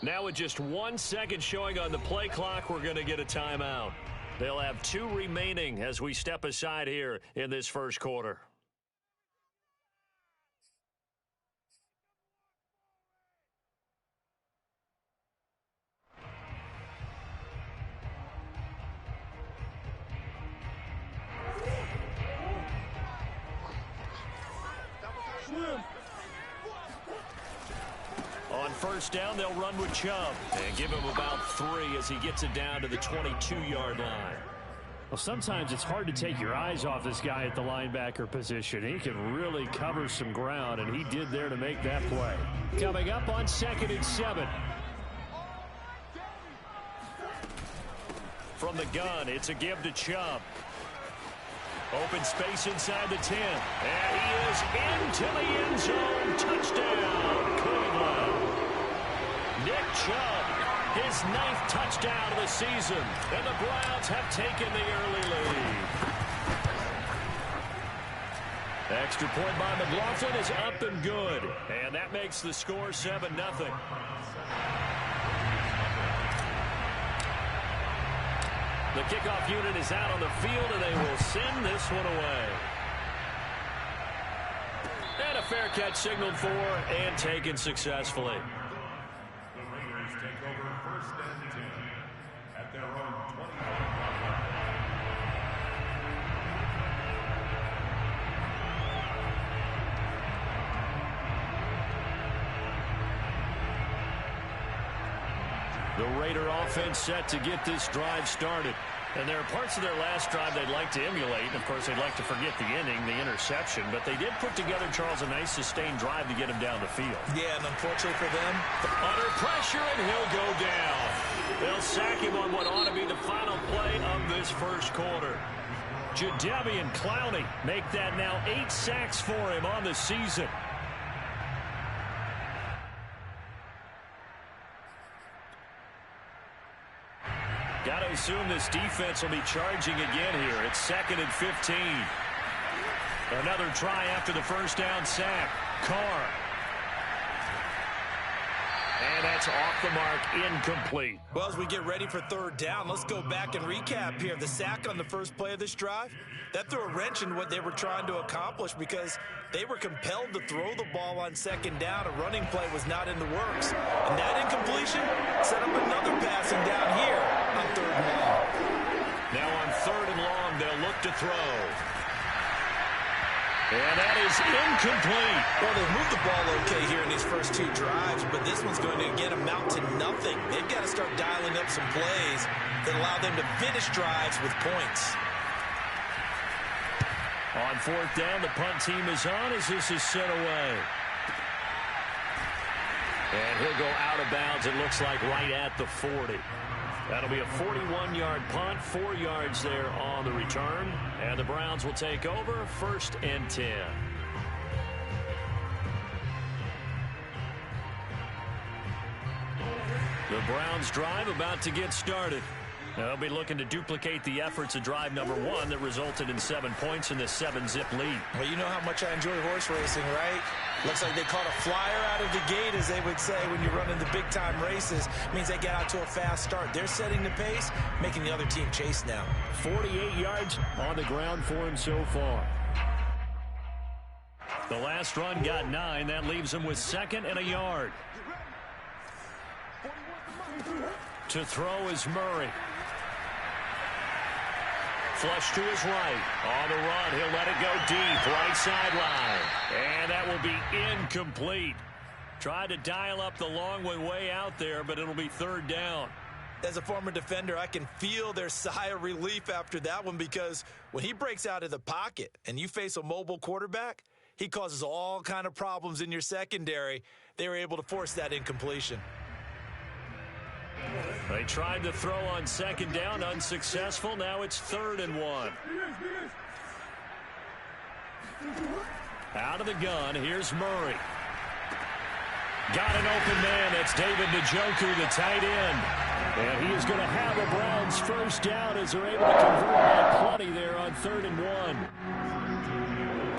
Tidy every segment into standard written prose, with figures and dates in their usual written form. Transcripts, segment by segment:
Now with just 1 second showing on the play clock, we're going to get a timeout. They'll have 2 remaining as we step aside here in this first quarter. On first down, they'll run with Chubb and give him about 3 as he gets it down to the 22-yard line. Well, sometimes it's hard to take your eyes off this guy at the linebacker position. He can really cover some ground, and he did there to make that play. Coming up on 2nd and 7. From the gun, it's a give to Chubb. Open space inside the 10. And he is into the end zone. Touchdown, Cleveland. Nick Chubb, his 9th touchdown of the season. And the Browns have taken the early lead. Extra point by McLaughlin is up and good. And that makes the score 7-0. The kickoff unit is out on the field, and they will send this one away. And a fair catch signaled for and taken successfully. The Raiders take over 1st and 10 at their own 20-yard The Raider offense set to get this drive started. And there are parts of their last drive they'd like to emulate. Of course, they'd like to forget the inning, the interception. But they did put together, Charles, a nice sustained drive to get him down the field. Yeah, and unfortunately for them, under pressure, and he'll go down. They'll sack him on what ought to be the final play of this first quarter. Jadeveon Clowney make that now 8 sacks for him on the season. Got to assume this defense will be charging again here. It's 2nd and 15. Another try after the first down sack. Carr. And that's off the mark, incomplete. Well, as we get ready for 3rd down, let's go back and recap here. The sack on the first play of this drive, that threw a wrench in what they were trying to accomplish because they were compelled to throw the ball on 2nd down. A running play was not in the works. And that incompletion set up another passing down here on 3rd and long. Now on 3rd and long, they'll look to throw. And that is incomplete. Well, they've moved the ball okay here in these first 2 drives, but this one's going to, again, amount to nothing. They've got to start dialing up some plays that allow them to finish drives with points. On 4th down, the punt team is on as this is sent away. And he'll go out of bounds, it looks like, right at the 40. That'll be a 41-yard punt, 4 yards there on the return. And the Browns will take over 1st and 10. The Browns drive about to get started. They'll be looking to duplicate the efforts of drive number 1 that resulted in 7 points in this 7-zip lead. Well, you know how much I enjoy horse racing, right? Looks like they caught a flyer out of the gate, as they would say when you run into big-time races. It means they get out to a fast start. They're setting the pace, making the other team chase now. 48 yards on the ground for him so far. The last run got 9. That leaves him with 2nd and a yard. To throw is Murray. Flush to his right. On the run, he'll let it go deep. Right sideline. And that will be incomplete. Tried to dial up the long way out there, but it'll be 3rd down. As a former defender, I can feel their sigh of relief after that one, because when he breaks out of the pocket and you face a mobile quarterback, he causes all kind of problems in your secondary. They were able to force that incompletion. They tried to throw on 2nd down, unsuccessful. Now it's 3rd and 1. Out of the gun, here's Murray. Got an open man. That's David Njoku, the tight end. And he is going to have a Browns 1st down as they're able to convert by plenty there on 3rd and 1.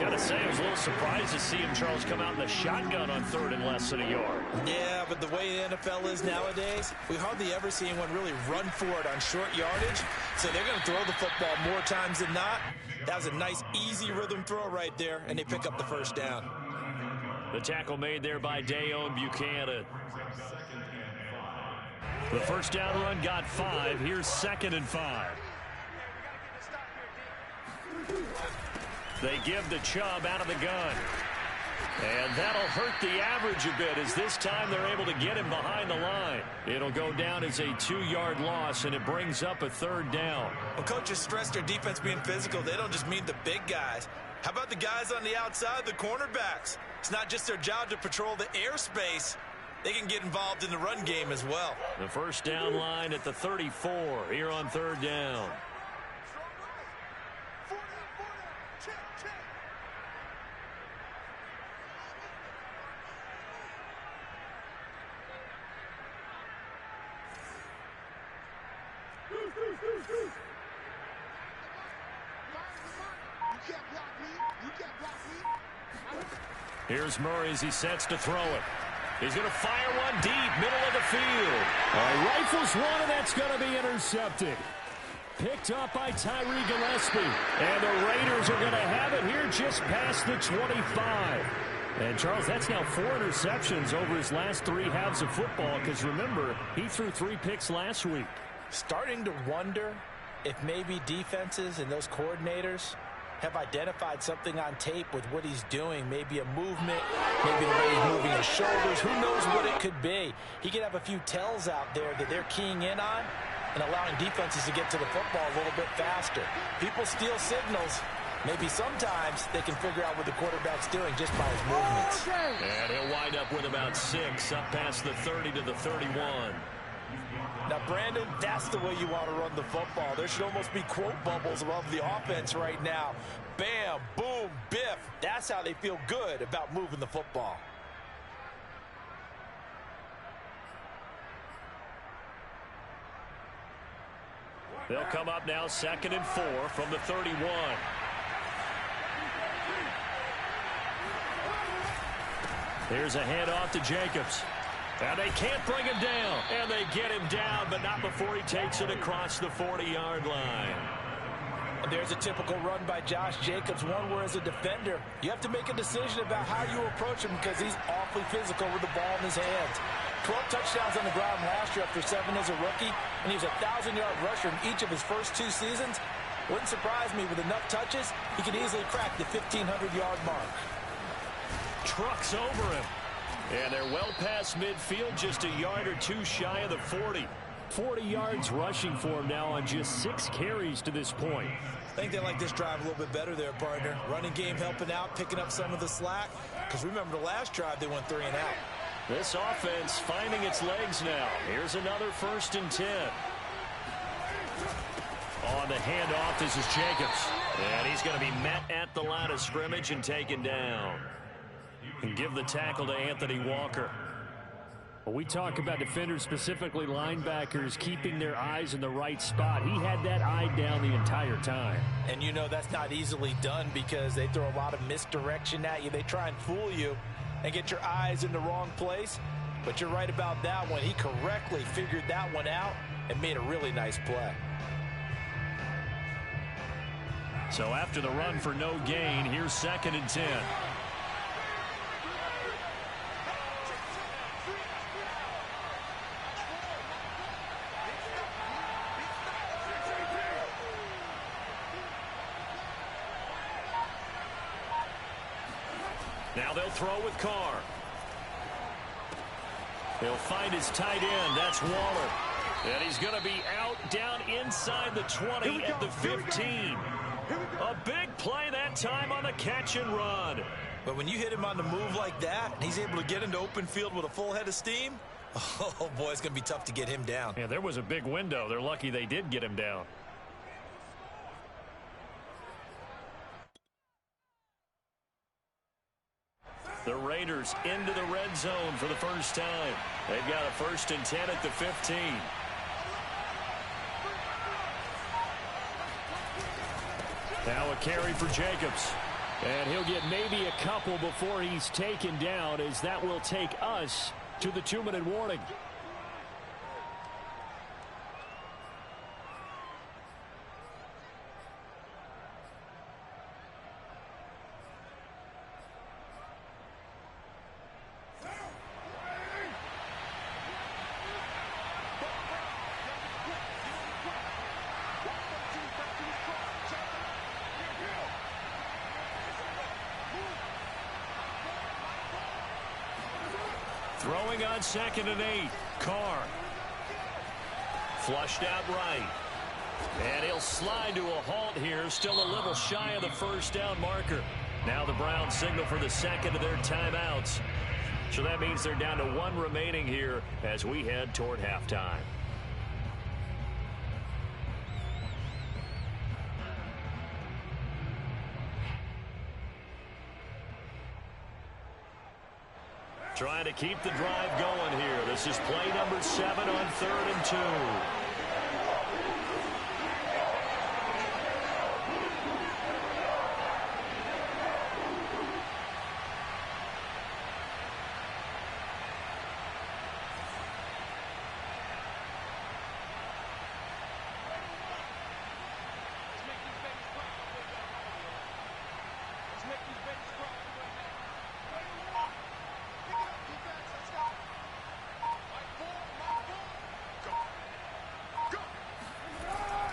Got to say, I was a little surprised to see him, Charles, come out in the shotgun on 3rd and less than a yard. Yeah, but the way the NFL is nowadays, we hardly ever see anyone really run for it on short yardage. So they're going to throw the football more times than not. That was a nice, easy rhythm throw right there, and they pick up the first down. The tackle made there by Deone Bucannon. The first down run got 5. Here's 2nd and 5. They give to Chubb out of the gun. And that'll hurt the average a bit as this time they're able to get him behind the line. It'll go down as a 2-yard loss, and it brings up a 3rd down. Well, coaches stress their defense being physical. They don't just mean the big guys. How about the guys on the outside, the cornerbacks? It's not just their job to patrol the airspace. They can get involved in the run game as well. The first down line at the 34 here on 3rd down. Here's Murray as he sets to throw it. He's going to fire one deep, middle of the field. Rifles one, and that's going to be intercepted. Picked up by Tyree Gillespie. And the Raiders are going to have it here just past the 25. And, Charles, that's now 4 interceptions over his last 3 halves of football, because, remember, he threw 3 picks last week. Starting to wonder if maybe defenses and those coordinators have identified something on tape with what he's doing. Maybe a movement, maybe the way he's moving his shoulders. Who knows what it could be? He could have a few tells out there that they're keying in on and allowing defenses to get to the football a little bit faster. People steal signals. Maybe sometimes they can figure out what the quarterback's doing just by his movements. And he'll wind up with about 6 up past the 30 to the 31. Now, Brandon, that's the way you want to run the football. There should almost be quote bubbles above the offense right now. Bam, boom, biff. That's how they feel good about moving the football. They'll come up now 2nd and 4 from the 31. Here's a handoff to Jacobs. And they can't bring him down. And they get him down, but not before he takes it across the 40-yard line. And there's a typical run by Josh Jacobs, one where as a defender, you have to make a decision about how you approach him because he's awfully physical with the ball in his hands. 12 touchdowns on the ground last year after 7 as a rookie, and he was a 1,000-yard rusher in each of his first 2 seasons. Wouldn't surprise me with enough touches, he could easily crack the 1,500-yard mark. Trucks over him. And they're well past midfield, just a yard or 2 shy of the 40. 40 yards rushing for him now on just 6 carries to this point. I think they like this drive a little bit better there, partner. Running game helping out, picking up some of the slack. Because remember the last drive, they went 3 and out. This offense finding its legs now. Here's another 1st and 10. On the handoff, this is Jacobs. And he's going to be met at the line of scrimmage and taken down. And give the tackle to Anthony Walker. Well, we talk about defenders, specifically linebackers, keeping their eyes in the right spot. He had that eye down the entire time. And you know that's not easily done because they throw a lot of misdirection at you. They try and fool you and get your eyes in the wrong place. But you're right about that one. He correctly figured that one out and made a really nice play. So after the run for no gain, here's 2nd and 10. Now they'll throw with Carr. He'll find his tight end. That's Waller. And he's going to be out down inside the 20 at the 15. A big play that time on the catch and run. But when you hit him on the move like that, and he's able to get into open field with a full head of steam, oh boy, it's going to be tough to get him down. Yeah, there was a big window. They're lucky they did get him down. The Raiders into the red zone for the first time. They've got a 1st and 10 at the 15. Now a carry for Jacobs. And he'll get maybe a couple before he's taken down, as that will take us to the 2-minute warning. Throwing on 2nd and 8. Carr. Flushed out right. And he'll slide to a halt here. Still a little shy of the first down marker. Now the Browns signal for the second of their timeouts. So that means they're down to 1 remaining here as we head toward halftime. Trying to keep the drive going here. This is play number 7 on 3rd and 2.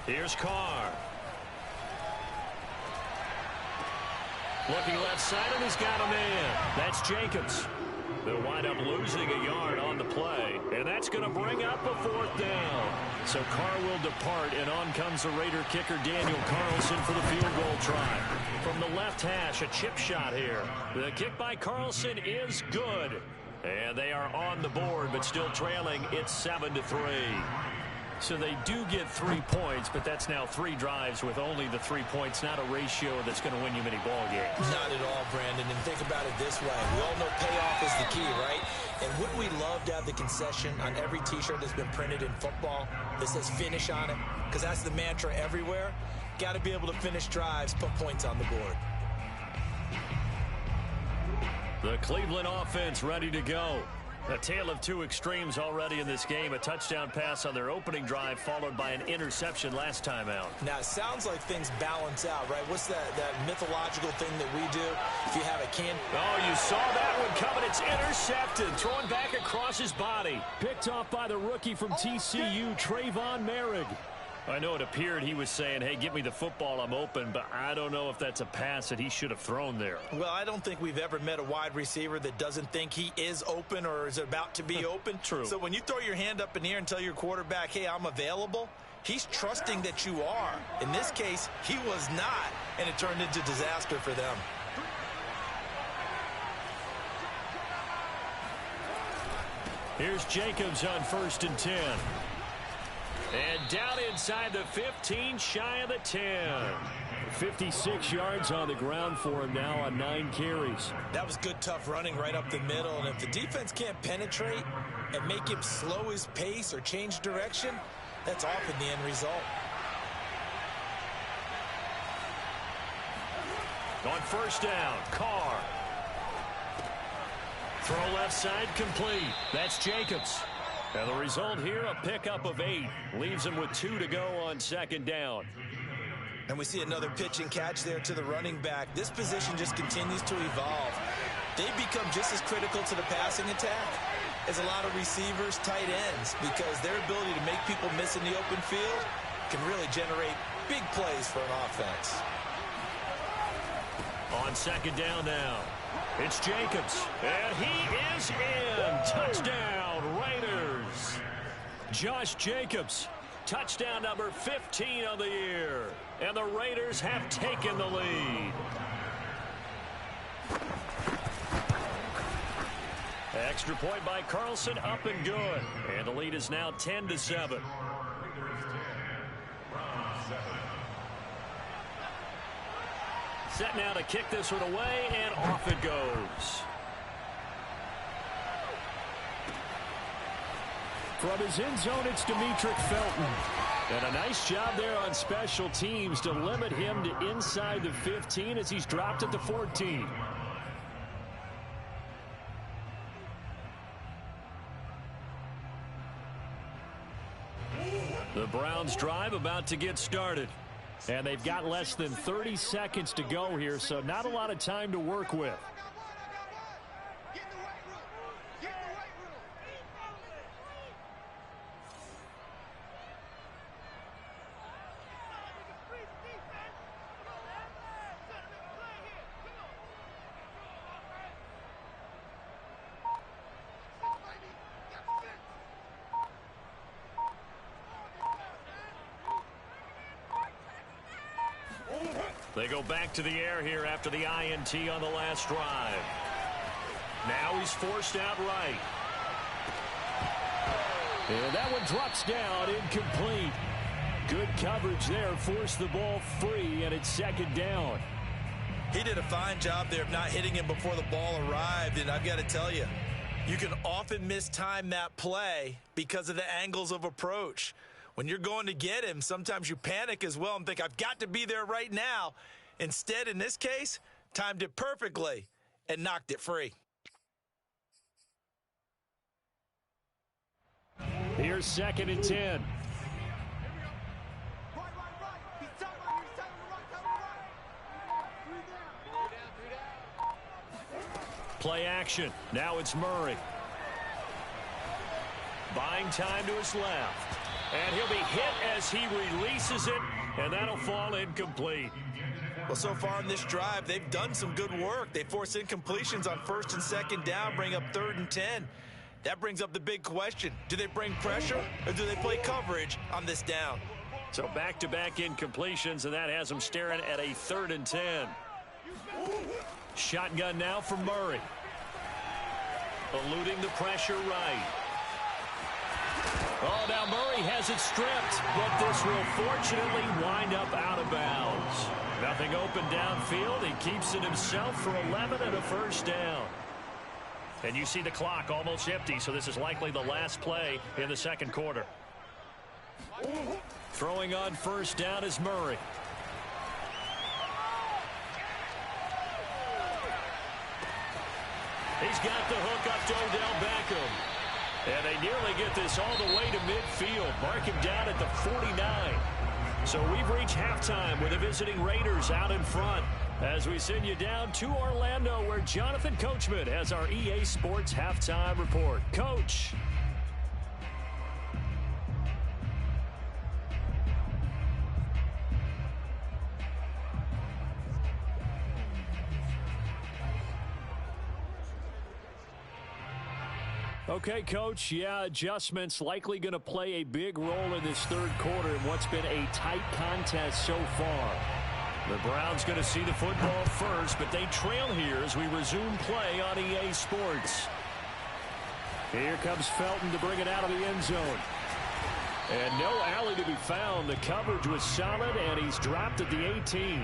Here's Carr. Looking left side, and he's got a man. That's Jacobs. They'll wind up losing a yard on the play, and that's going to bring up a 4th down. So Carr will depart, and on comes the Raider kicker Daniel Carlson for the field goal try. From the left hash, a chip shot here. The kick by Carlson is good. And they are on the board, but still trailing. It's 7-3. So they do get 3 points, but that's now 3 drives with only the 3 points, not a ratio that's going to win you many ball games. Not at all, Brandon. And think about it this way. We all know payoff is the key, right? And wouldn't we love to have the concession on every T-shirt that's been printed in football that says finish on it? Because that's the mantra everywhere. Got to be able to finish drives, put points on the board. The Cleveland offense ready to go. A tale of 2 extremes already in this game. A touchdown pass on their opening drive, followed by an interception last time out. Now, it sounds like things balance out, right? What's that mythological thing that we do? If you have a can... Oh, you saw that one coming. It's intercepted. Throwing back across his body. Picked off by the rookie from TCU, Trayvon Merrick. I know it appeared he was saying, hey, give me the football, I'm open, but I don't know if that's a pass that he should have thrown there. Well, I don't think we've ever met a wide receiver that doesn't think he is open or is about to be open. True. So when you throw your hand up in the air and tell your quarterback, hey, I'm available, he's trusting that you are. In this case, he was not, and it turned into disaster for them. Here's Jacobs on 1st and 10. And down inside the 15, shy of the 10. 56 yards on the ground for him now on 9 carries. That was good, tough running right up the middle. And if the defense can't penetrate and make him slow his pace or change direction, that's often the end result. On 1st down, Carr. Throw left side complete. That's Jacobs. And the result here, a pickup of 8. Leaves him with 2 to go on 2nd down. And we see another pitch and catch there to the running back. This position just continues to evolve. They become just as critical to the passing attack as a lot of receivers, tight ends, because their ability to make people miss in the open field can really generate big plays for an offense. On 2nd down now, it's Jacobs. And he is in. Touchdown, Raiders. Josh Jacobs, touchdown number 15 of the year. And the Raiders have taken the lead. Extra point by Carlson, up and good. And the lead is now 10-7. Set now to kick this one away, and off it goes. From his end zone, it's Demetric Felton. And a nice job there on special teams to limit him to inside the 15 as he's dropped at the 14. The Browns drive about to get started. And they've got less than 30 seconds to go here, so not a lot of time to work with. They go back to the air here after the INT on the last drive. Now he's forced out right. And that one drops down, incomplete. Good coverage there, forced the ball free, and it's second down. He did a fine job there of not hitting him before the ball arrived, and I've got to tell you, you can often mistime that play because of the angles of approach. When you're going to get him, sometimes you panic as well and think, I've got to be there right now. Instead, in this case, timed it perfectly and knocked it free. Here's second and 10. Play action. Now it's Murray. Buying time to his left. And he'll be hit as he releases it, and that'll fall incomplete. Well, so far in this drive, they've done some good work. They force incompletions on first and second down, bring up 3rd and 10. That brings up the big question. Do they bring pressure, or do they play coverage on this down? So back-to-back incompletions, and that has them staring at a 3rd and 10. Shotgun now for Murray. Eluding the pressure right. Oh, now Murray has it stripped, but this will fortunately wind up out of bounds. Nothing open downfield. He keeps it himself for 11 and a first down. And you see the clock almost empty, so this is likely the last play in the second quarter. Throwing on first down is Murray. He's got the hook up to Odell Beckham. And they nearly get this all the way to midfield. Mark him down at the 49. So we've reached halftime with the visiting Raiders out in front as we send you down to Orlando, where Jonathan Coachman has our EA Sports halftime report. Coach. Okay, Coach, yeah, adjustments likely going to play a big role in this third quarter in what's been a tight contest so far. The Browns going to see the football first, but they trail here as we resume play on EA Sports. Here comes Felton to bring it out of the end zone. And no alley to be found. The coverage was solid, and he's dropped at the 18.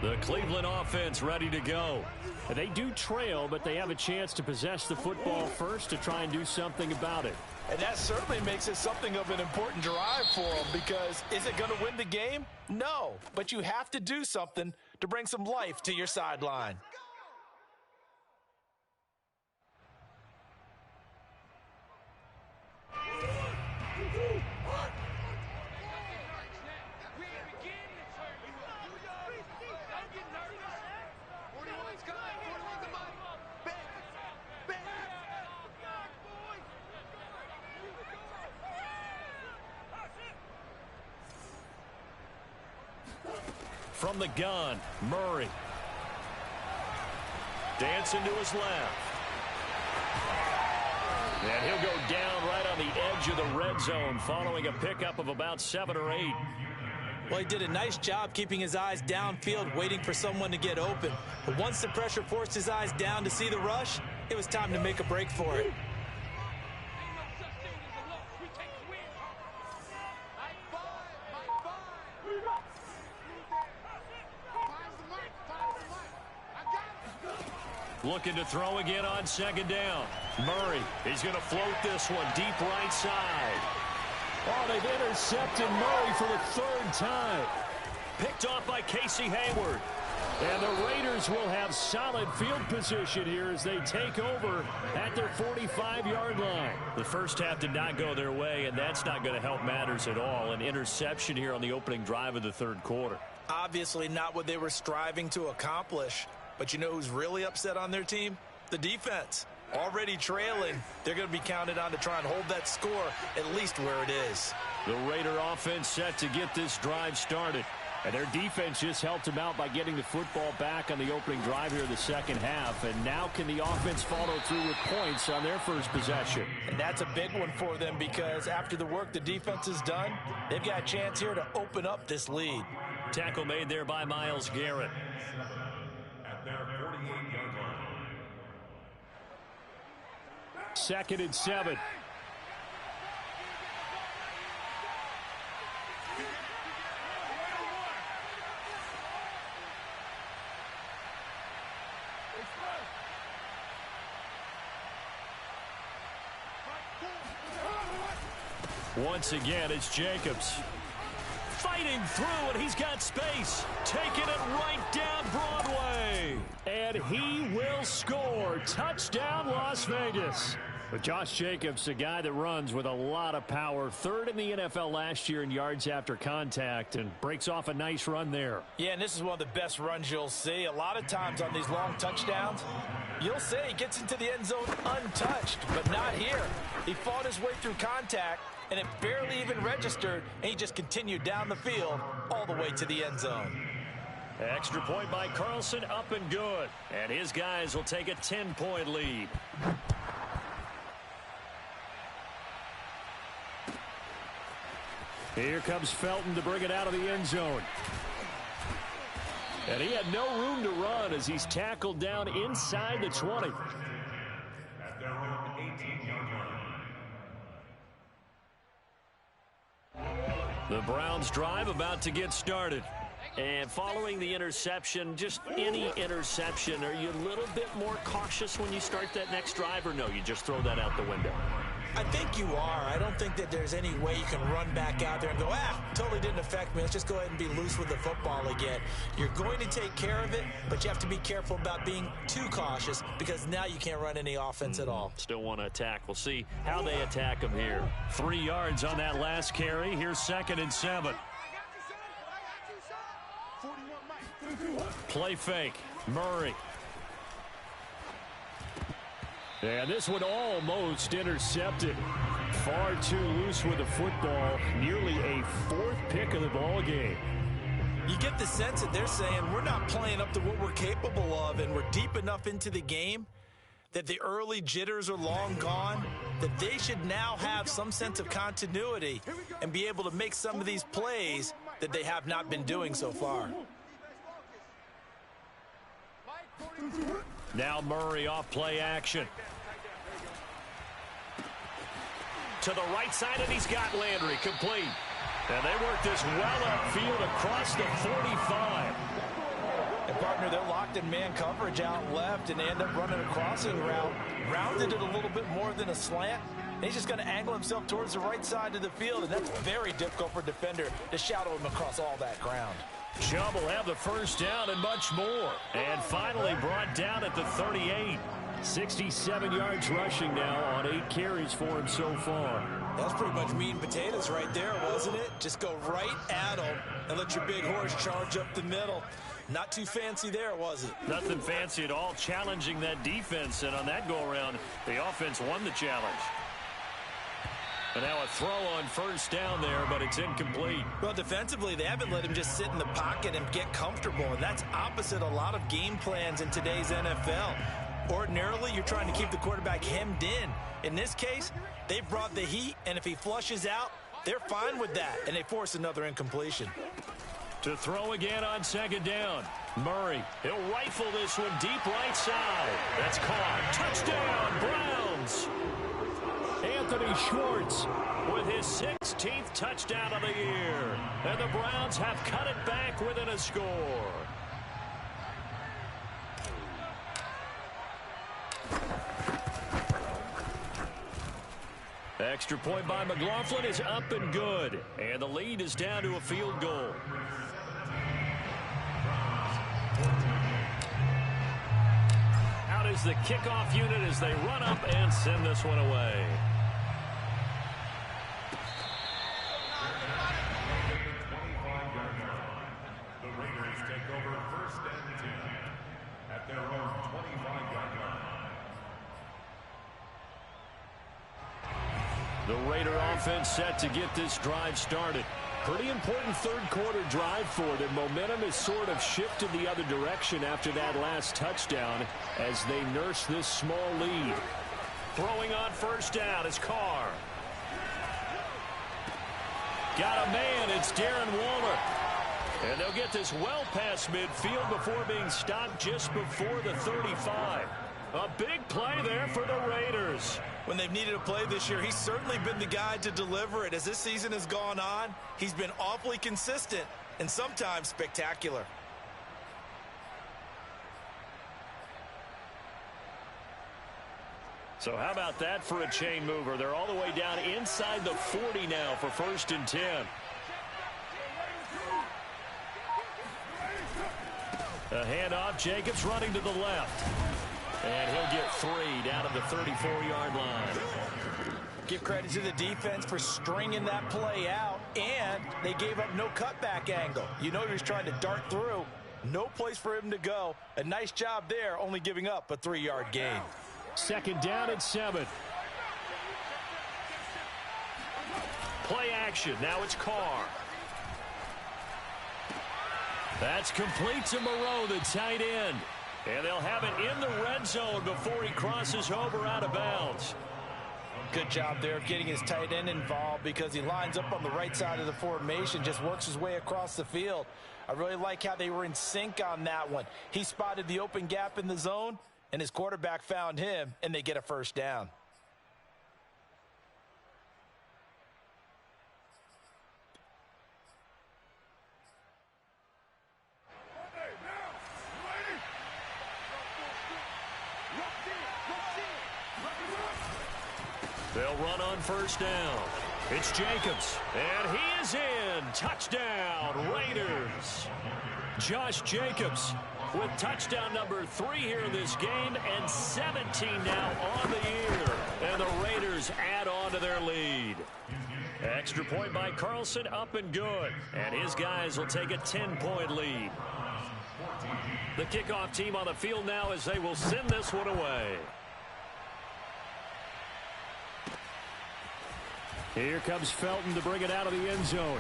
The Cleveland offense ready to go. They do trail, but they have a chance to possess the football first to try and do something about it. And that certainly makes it something of an important drive for them, because is it going to win the game? No, but you have to do something to bring some life to your sideline. From the gun, Murray. Dancing to his left. And he'll go down right on the edge of the red zone following a pickup of about 7 or 8. Well, he did a nice job keeping his eyes downfield, waiting for someone to get open. But once the pressure forced his eyes down to see the rush, it was time to make a break for it. Looking to throw again on second down. Murray, he's going to float this one deep right side. Oh, they've intercepted Murray for the third time. Picked off by Casey Hayward. And the Raiders will have solid field position here as they take over at their 45-yard line. The first half did not go their way, and that's not going to help matters at all. An interception here on the opening drive of the third quarter. Obviously not what they were striving to accomplish. But you know who's really upset on their team? The defense. Already trailing, they're going to be counted on to try and hold that score at least where it is. The Raider offense set to get this drive started. And their defense just helped them out by getting the football back on the opening drive here in the second half. And now can the offense follow through with points on their first possession? And that's a big one for them because after the work the defense has done, they've got a chance here to open up this lead. Tackle made there by Myles Garrett. At their 48-yard line. 2nd and 7. Once again, it's Jacobs. Fighting through, and he's got space. Taking it right down Broadway. And he will score. Touchdown, Las Vegas. But Josh Jacobs, a guy that runs with a lot of power. 3rd in the NFL last year in yards after contact, and breaks off a nice run there. Yeah, and this is one of the best runs you'll see. A lot of times on these long touchdowns, you'll say he gets into the end zone untouched, but not here. He fought his way through contact, and it barely even registered, and he just continued down the field all the way to the end zone. Extra point by Carlson, up and good. And his guys will take a 10-point lead. Here comes Felton to bring it out of the end zone. And he had no room to run as he's tackled down inside the 20. At their own 18-yard line. The Browns drive about to get started. And following the interception, just any interception, are you a little bit more cautious when you start that next drive, or no, you just throw that out the window? I think you are. I don't think that there's any way you can run back out there and go, totally didn't affect me. Let's just go ahead and be loose with the football again. You're going to take care of it, but you have to be careful about being too cautious because now you can't run any offense at all. Still want to attack. We'll see how they attack him here. 3 yards on that last carry. Here's 2nd and 7. Play fake. Murray. And this one almost intercepted. Far too loose with the football. Nearly a 4th pick of the ball game. You get the sense that they're saying we're not playing up to what we're capable of, and we're deep enough into the game that the early jitters are long gone, that they should now have some sense of continuity and be able to make some of these plays that they have not been doing so far. Now Murray off play action. To the right side, and he's got Landry complete. And they work this well upfield across the 45. And, partner, they're locked in man coverage out left, and they end up running a crossing route. Rounded it a little bit more than a slant. And he's just going to angle himself towards the right side of the field, and that's very difficult for a defender to shadow him across all that ground. Chubb will have the first down and much more. And finally brought down at the 38. 67 yards rushing now on 8 carries for him so far. That's pretty much meat and potatoes right there, wasn't it? Just go right at him and let your big horse charge up the middle. Not too fancy there, was it? Nothing fancy at all, challenging that defense. And on that go-around, the offense won the challenge. And now a throw on first down there, but it's incomplete. Well, defensively, they haven't let him just sit in the pocket and get comfortable, and that's opposite a lot of game plans in today's NFL. Ordinarily, you're trying to keep the quarterback hemmed in. In this case, they brought the heat, and if he flushes out, they're fine with that, and they force another incompletion. To throw again on second down. Murray, he'll rifle this one deep right side. That's caught. Touchdown, Browns. Anthony Schwartz with his 16th touchdown of the year. And the Browns have cut it back within a score. Extra point by McLaughlin is up and good. And the lead is down to a field goal. Out is the kickoff unit as they run up and send this one away. The Raiders take over 1st and 10 at their own 25-yard line. The Raider offense set to get this drive started. Pretty important third-quarter drive for them. Momentum has sort of shifted the other direction after that last touchdown as they nurse this small lead. Throwing on first down is Carr. Got a man. It's Darren Waller. And they'll get this well past midfield before being stopped just before the 35. A big play there for the Raiders. When they've needed a play this year, he's certainly been the guy to deliver it. As this season has gone on, he's been awfully consistent and sometimes spectacular. So how about that for a chain mover? They're all the way down inside the 40 now for 1st and 10. A handoff, Jacobs running to the left. And he'll get 3 down at the 34-yard line. Give credit to the defense for stringing that play out, and they gave up no cutback angle. You know he was trying to dart through. No place for him to go. A nice job there, only giving up a 3-yard gain. 2nd down at 7. Play action. Now it's Carr. That's complete to Moreau, the tight end. And they'll have it in the red zone before he crosses over out of bounds. Good job there of getting his tight end involved because he lines up on the right side of the formation, just works his way across the field. I really like how they were in sync on that one. He spotted the open gap in the zone, and his quarterback found him, and they get a first down. They'll run on first down. It's Jacobs, and he is in. Touchdown, Raiders. Josh Jacobs with touchdown number 3 here in this game, and 17 now on the year. And the Raiders add on to their lead. Extra point by Carlson, up and good. And his guys will take a 10-point lead. The kickoff team on the field now as they will send this one away. Here comes Felton to bring it out of the end zone.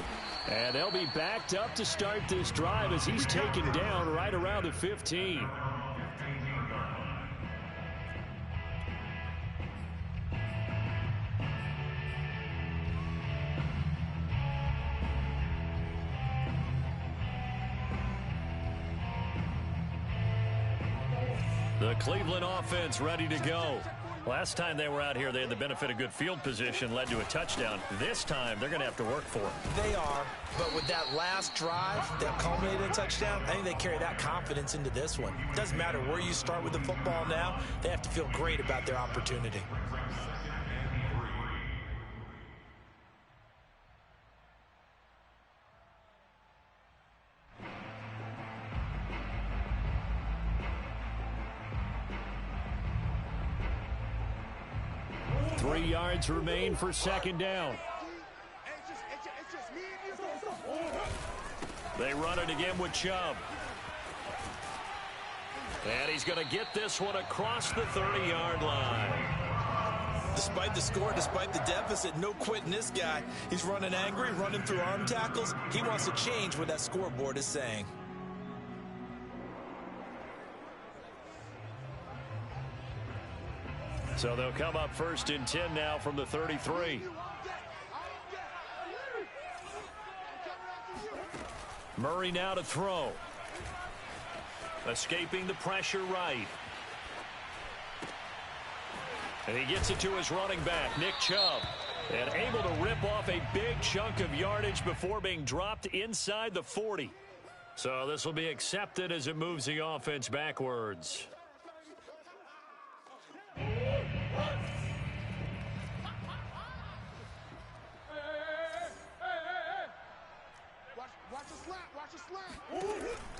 And they'll be backed up to start this drive as he's taken down right around the 15. The Cleveland offense ready to go. Last time they were out here, they had the benefit of good field position, led to a touchdown. This time, they're going to have to work for it. They are, but with that last drive that culminated in a touchdown, I think they carry that confidence into this one. Doesn't matter where you start with the football now, they have to feel great about their opportunity. Three yards remain for second down. They run it again with Chubb. And he's going to get this one across the 30-yard line. Despite the score, despite the deficit, no quitting this guy. He's running angry, running through arm tackles. He wants to change what that scoreboard is saying. So they'll come up 1st and 10 now from the 33. Murray now to throw. Escaping the pressure right. And he gets it to his running back, Nick Chubb. And able to rip off a big chunk of yardage before being dropped inside the 40. So this will be accepted as it moves the offense backwards.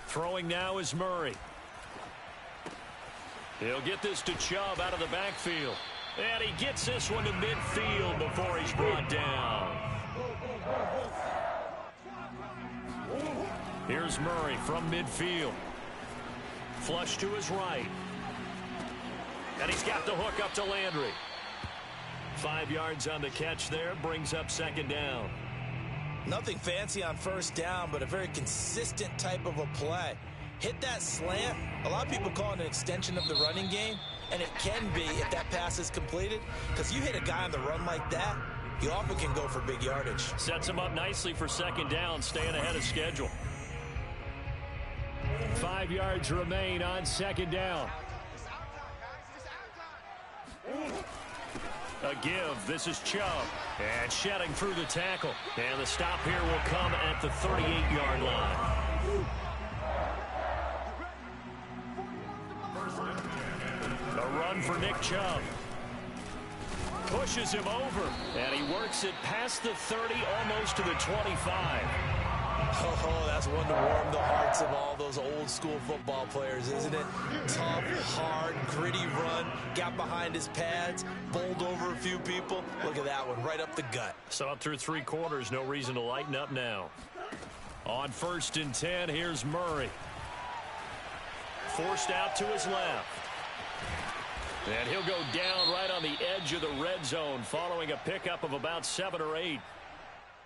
Throwing now is Murray. He'll get this to Chubb out of the backfield. And he gets this one to midfield before he's brought down. Here's Murray from midfield. Flush to his right. And he's got the hook up to Landry. 5 yards on the catch there, brings up second down. Nothing fancy on first down, but a very consistent type of a play. Hit that slant. A lot of people call it an extension of the running game, and it can be if that pass is completed, because you hit a guy on the run like that, you often can go for big yardage. Sets him up nicely for second down, staying ahead of schedule. 5 yards remain on second down. A give. This is Chubb. And shedding through the tackle. And the stop here will come at the 38-yard line. A run for Nick Chubb. Pushes him over. And he works it past the 30, almost to the 25. Oh, that's one to warm the hearts of all those old school football players, isn't it? Tough, hard, gritty run, got behind his pads, bowled over a few people. Look at that one, right up the gut. Saw it through 3 quarters, no reason to lighten up now. On 1st and 10, here's Murray. Forced out to his left. And he'll go down right on the edge of the red zone following a pickup of about 7 or 8.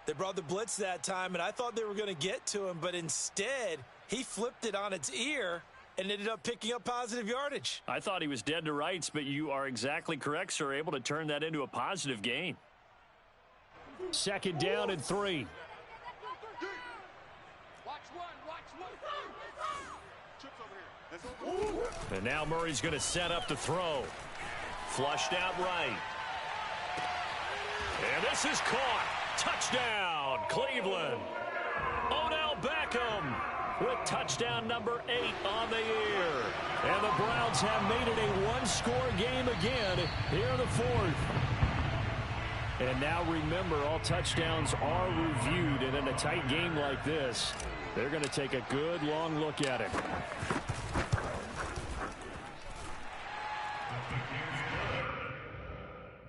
They brought the blitz that time, and I thought they were going to get to him, but instead, he flipped it on its ear and ended up picking up positive yardage. I thought he was dead to rights, but you are exactly correct, sir. Able to turn that into a positive gain. Second down and 3. And now Murray's going to set up to throw. Flushed out right. And this is caught. Touchdown, Cleveland. Odell Beckham with touchdown number 8 on the year. And the Browns have made it a one-score game again here in the 4th. And now remember, all touchdowns are reviewed. And in a tight game like this, they're going to take a good long look at it.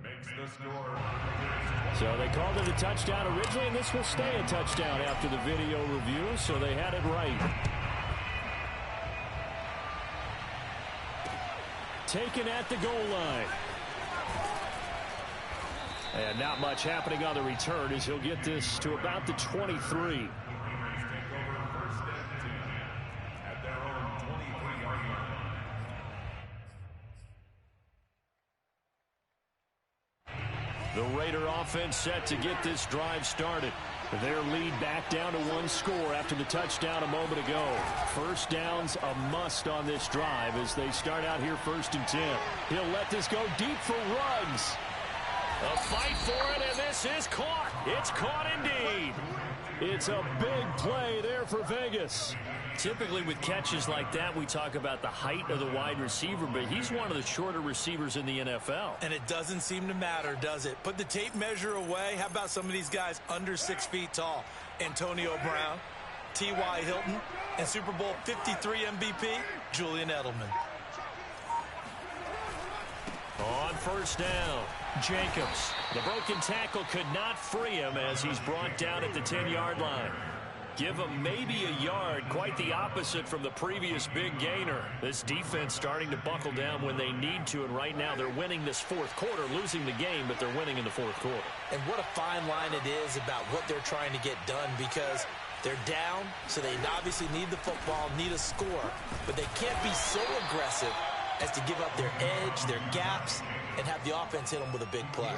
Makes the score. So they called it a touchdown originally, and this will stay a touchdown after the video review, so they had it right. Taken at the goal line. And not much happening on the return as he'll get this to about the 23. The Raider offense set to get this drive started. Their lead back down to 1 score after the touchdown a moment ago. First down's a must on this drive as they start out here 1st and 10. He'll let this go deep for Ruggs. A fight for it, and this is caught. It's caught indeed. It's a big play there for Vegas. Typically with catches like that, we talk about the height of the wide receiver, but he's one of the shorter receivers in the NFL. And it doesn't seem to matter, does it? Put the tape measure away. How about some of these guys under 6 feet tall? Antonio Brown, T.Y. Hilton, and Super Bowl 53 MVP, Julian Edelman. On 1st down, Jacobs. The broken tackle could not free him as he's brought down at the 10-yard line. Give him maybe a yard, quite the opposite from the previous big gainer. This defense starting to buckle down when they need to, and right now they're winning this 4th quarter, losing the game, but they're winning in the 4th quarter. And what a fine line it is about what they're trying to get done, because they're down, so they obviously need the football, need a score, but they can't be so aggressive as to give up their edge, their gaps, and have the offense hit them with a big play.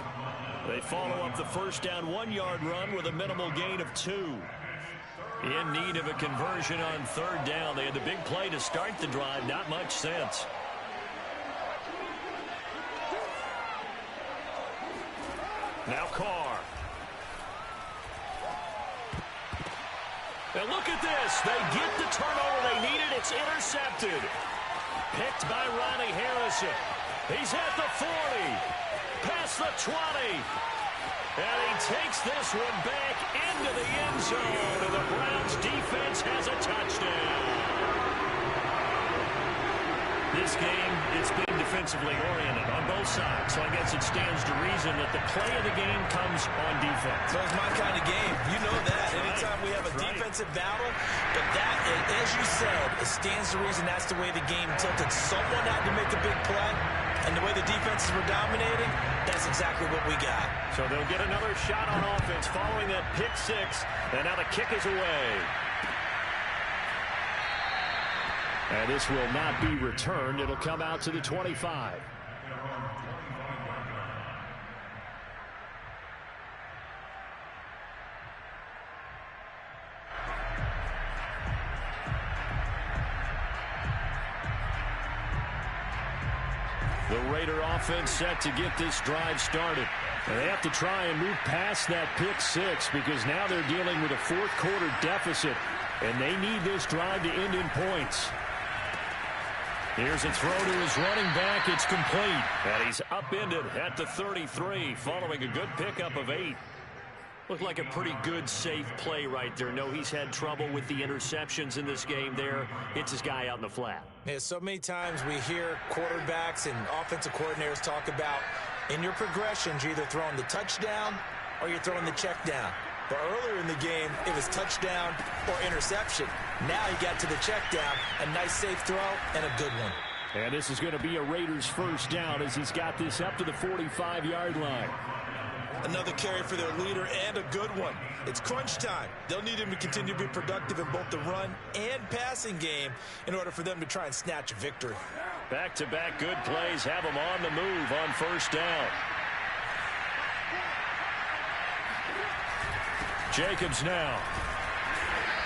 They follow up the first down 1-yard run with a minimal gain of 2. In need of a conversion on 3rd down. They had the big play to start the drive. Not much sense. Now Carr. And look at this. They get the turnover they needed. It's intercepted. Picked by Ronnie Harrison. He's at the 40. Past the 20. And he takes this one back into the end zone, and the Browns defense has a touchdown. This game, it's been defensively oriented on both sides, so I guess it stands to reason that the play of the game comes on defense. So it's my kind of game. You know that. Anytime we have a defensive battle, but that, as you said, it stands to reason that's the way the game tilted. Someone had to make a big play, and the way the defenses were dominating, that's exactly what we got. So they'll get another shot on offense following that pick six, and now the kick is away. And this will not be returned. It'll come out to the 25. The Raider offense set to get this drive started. And they have to try and move past that pick six because now they're dealing with a fourth quarter deficit. And they need this drive to end in points. Here's a throw to his running back. It's complete. And he's upended at the 33 following a good pickup of 8. Looked like a pretty good, safe play right there. No, he's had trouble with the interceptions in this game there. It's his guy out in the flat. Yeah, so many times we hear quarterbacks and offensive coordinators talk about in your progressions, you're either throwing the touchdown or you're throwing the check down. But earlier in the game, it was touchdown or interception. Now he got to the check down, a nice safe throw, and a good one. And this is going to be a Raiders first down as he's got this up to the 45-yard line. Another carry for their leader and a good one. It's crunch time. They'll need him to continue to be productive in both the run and passing game in order for them to try and snatch a victory. Back-to-back good plays have him on the move on first down. Jacobs now.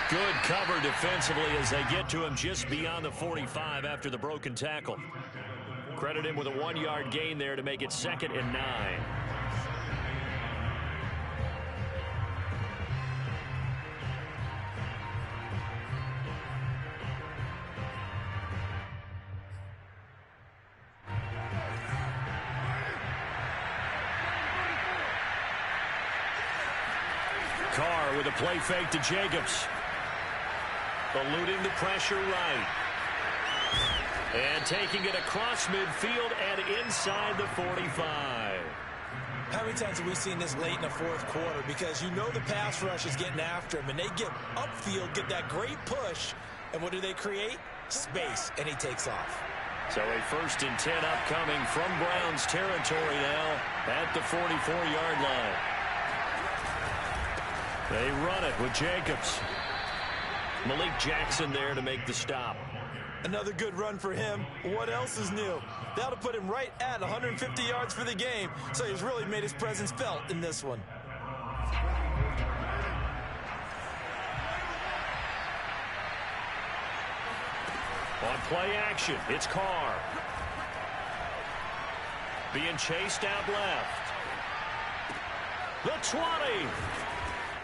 Good cover defensively as they get to him just beyond the 45 after the broken tackle. Credit him with a 1-yard gain there to make it 2nd and 9. Carr with a play fake to Jacobs. Eluding the pressure right. And taking it across midfield and inside the 45. How many times have we seen this late in the fourth quarter? Because you know the pass rush is getting after him, and they get upfield, get that great push, and what do they create? Space, and he takes off. So a 1st and 10 upcoming from Browns territory now at the 44-yard line. They run it with Jacobs. Malik Jackson there to make the stop. Another good run for him. What else is new? That'll put him right at 150 yards for the game, so he's really made his presence felt in this one. On play action, it's Carr. Being chased out left. The 20.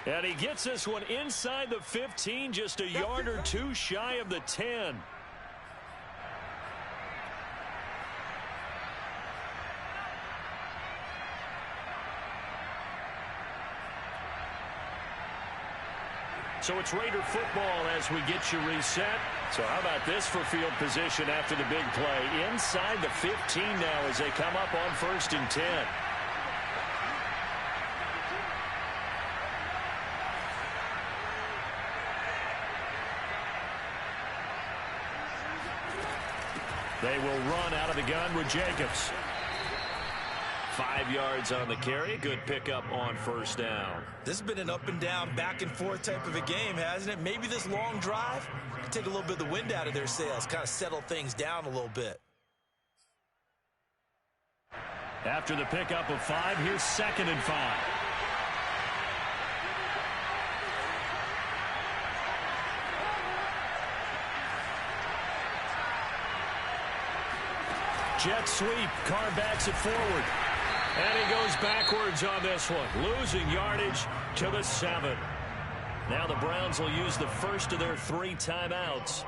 And he gets this one inside the 15, just a yard or two shy of the 10. So it's Raider football as we get you reset. So how about this for field position after the big play? Inside the 15 now as they come up on 1st and 10. They will run out of the gun with Jacobs. 5 yards on the carry. Good pickup on first down. This has been an up and down, back and forth type of a game, hasn't it? Maybe this long drive could take a little bit of the wind out of their sails, kind of settle things down a little bit. After the pickup of 5, here's 2nd and 5. Jet sweep. Carr backs it forward. And he goes backwards on this one. Losing yardage to the 7. Now the Browns will use the first of their 3 timeouts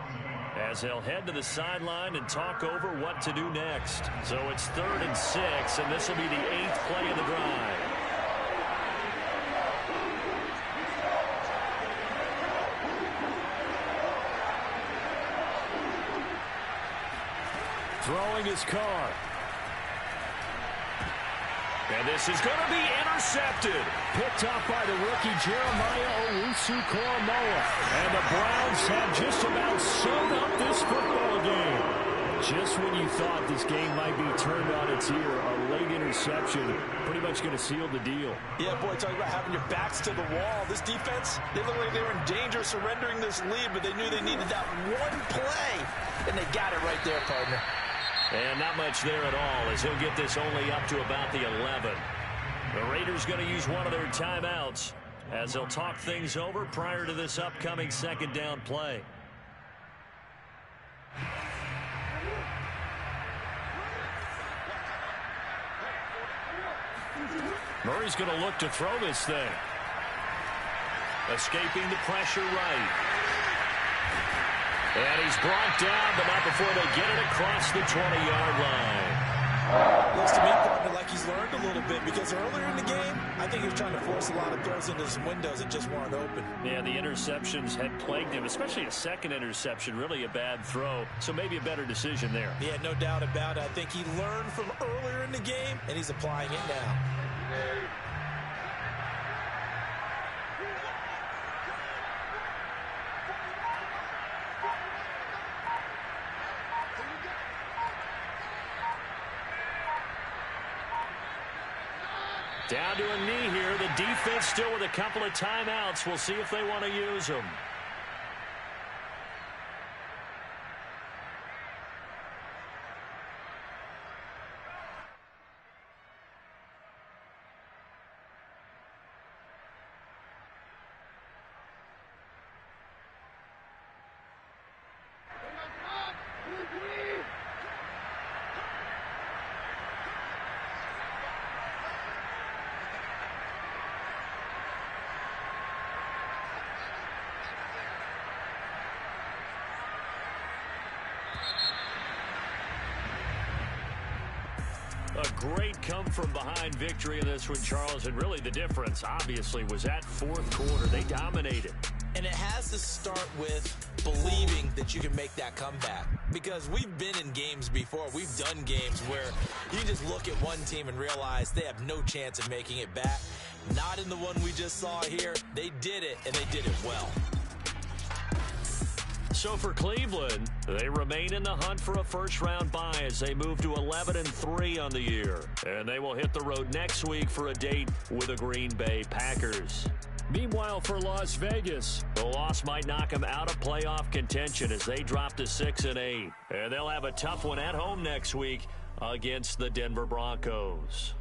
as they'll head to the sideline and talk over what to do next. So it's 3rd and 6, and this will be the 8th play of the drive. Throwing his car. And this is going to be intercepted. Picked up by the rookie Jeremiah Owusu-Koramoah. And the Browns have just about sewn up this football game. Just when you thought this game might be turned on its ear, a late interception pretty much going to seal the deal. Yeah, boy, talking about having your backs to the wall. This defense, they looked like they were in danger of surrendering this lead, but they knew they needed that one play, and they got it right there, partner. And not much there at all, as he'll get this only up to about the 11. The Raiders going to use one of their timeouts as they'll talk things over prior to this upcoming second down play. Murray's going to look to throw this thing. Escaping the pressure right. And he's brought down, but not before they get it across the 20-yard line. Looks to me, partner, like he's learned a little bit, because earlier in the game, I think he was trying to force a lot of throws into some windows that just weren't open. Yeah, the interceptions had plagued him, especially a second interception, really a bad throw. So maybe a better decision there. Yeah, no doubt about it. I think he learned from earlier in the game, and he's applying it now. Down to a knee here. The defense still with a couple of timeouts. We'll see if they want to use them. A great come-from-behind victory in this one, Charles, and really the difference, obviously, was that fourth quarter. They dominated. And it has to start with believing that you can make that comeback. Because we've been in games before. We've done games where you just look at one team and realize they have no chance of making it back. Not in the one we just saw here. They did it, and they did it well. So for Cleveland, they remain in the hunt for a first-round bye as they move to 11-3 on the year. And they will hit the road next week for a date with the Green Bay Packers. Meanwhile, for Las Vegas, the loss might knock them out of playoff contention as they drop to 6-8. And they'll have a tough one at home next week against the Denver Broncos.